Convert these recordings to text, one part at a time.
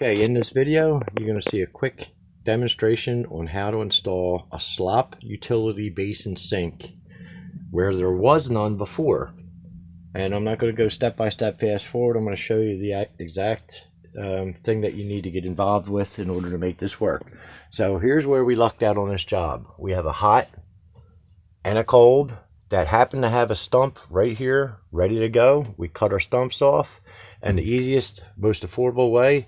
Okay, in this video, you're going to see a quick demonstration on how to install a slop utility basin sink where there was none before. And I'm not going to go step by step fast forward. I'm going to show you the exact thing that you need to get involved with in order to make this work. So here's where we lucked out on this job. We have a hot and a cold that happened to have a stump right here ready to go. We cut our stumps off, and the easiest, most affordable way,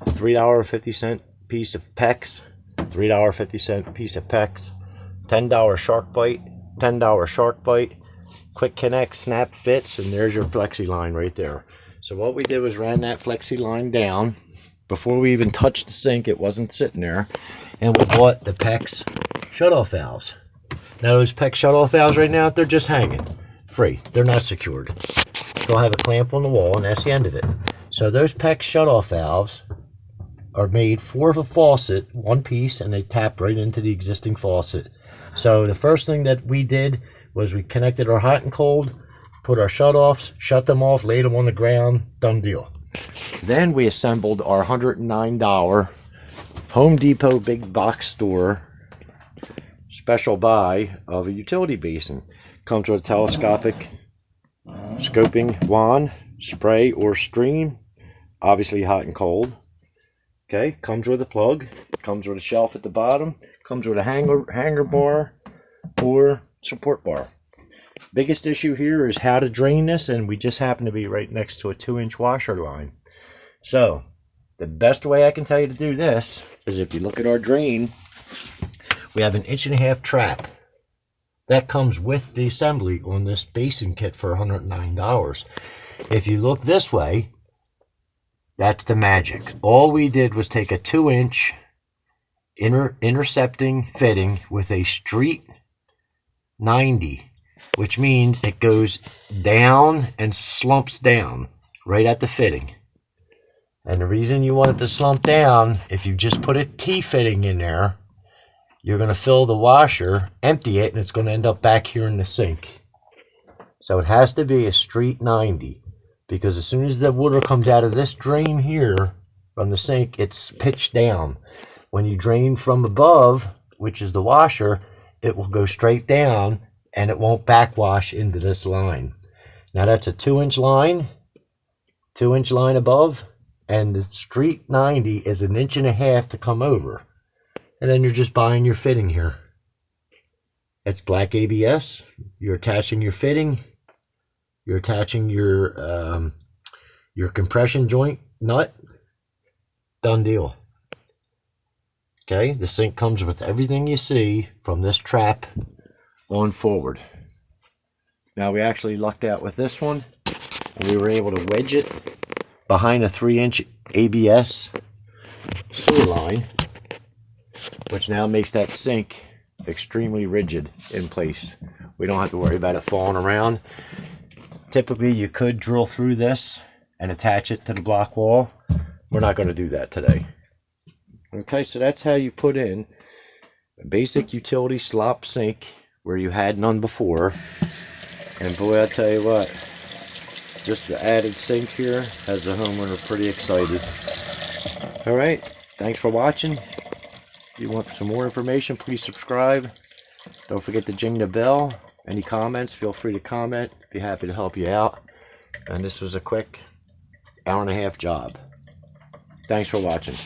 $3.50 piece of PEX, $3.50 piece of PEX, $10 shark bite, $10 shark bite, quick connect, snap fits, and there's your flexi line right there. So what we did was ran that flexi line down. Before we even touched the sink, it wasn't sitting there, and we bought the PEX shutoff valves. Now those PEX shutoff valves right now, they're just hanging free. They're not secured. They'll have a clamp on the wall, and that's the end of it. So those PEX shutoff valves are made for the faucet, one piece, and they tap right into the existing faucet. So the first thing that we did was we connected our hot and cold, put our shutoffs, shut them off, laid them on the ground, done deal. Then we assembled our $109 Home Depot big box store special buy of a utility basin. Comes with a telescopic scoping wand, spray or stream, obviously hot and cold. Okay, comes with a plug, comes with a shelf at the bottom, comes with a hanger bar or support bar. Biggest issue here is how to drain this, and we just happen to be right next to a 2-inch washer line. So the best way I can tell you to do this is, if you look at our drain, we have an 1.5 inch trap that comes with the assembly on this basin kit for $109. If you look this way, that's the magic. All we did was take a 2-inch intercepting fitting with a street 90, which means it goes down and slumps down right at the fitting. And the reason you want it to slump down, if you just put a T-fitting in there, you're going to fill the washer, empty it, and it's going to end up back here in the sink. So it has to be a street 90, because as soon as the water comes out of this drain here from the sink, it's pitched down. When you drain from above, which is the washer, it will go straight down and it won't backwash into this line. Now that's a 2-inch line, 2-inch line above, and the street 90 is 1.5 inches to come over. And then you're just buying your fitting here. It's black ABS. You're attaching your fitting. You're attaching your compression joint nut. Done deal. Okay, the sink comes with everything you see from this trap on forward. Now we actually lucked out with this one. We were able to wedge it behind a 3-inch ABS sewer line, which now makes that sink extremely rigid in place. We don't have to worry about it falling around. Typically you could drill through this and attach it to the block wall. We're not going to do that today. Okay, so that's how you put in a basic utility slop sink where you had none before. And boy, I tell you what, just the added sink here has the homeowner pretty excited. Alright, thanks for watching. If you want some more information, please subscribe. Don't forget to jing the bell. Any comments, feel free to comment. Be happy to help you out. And this was a quick 1.5 hour job. Thanks for watching.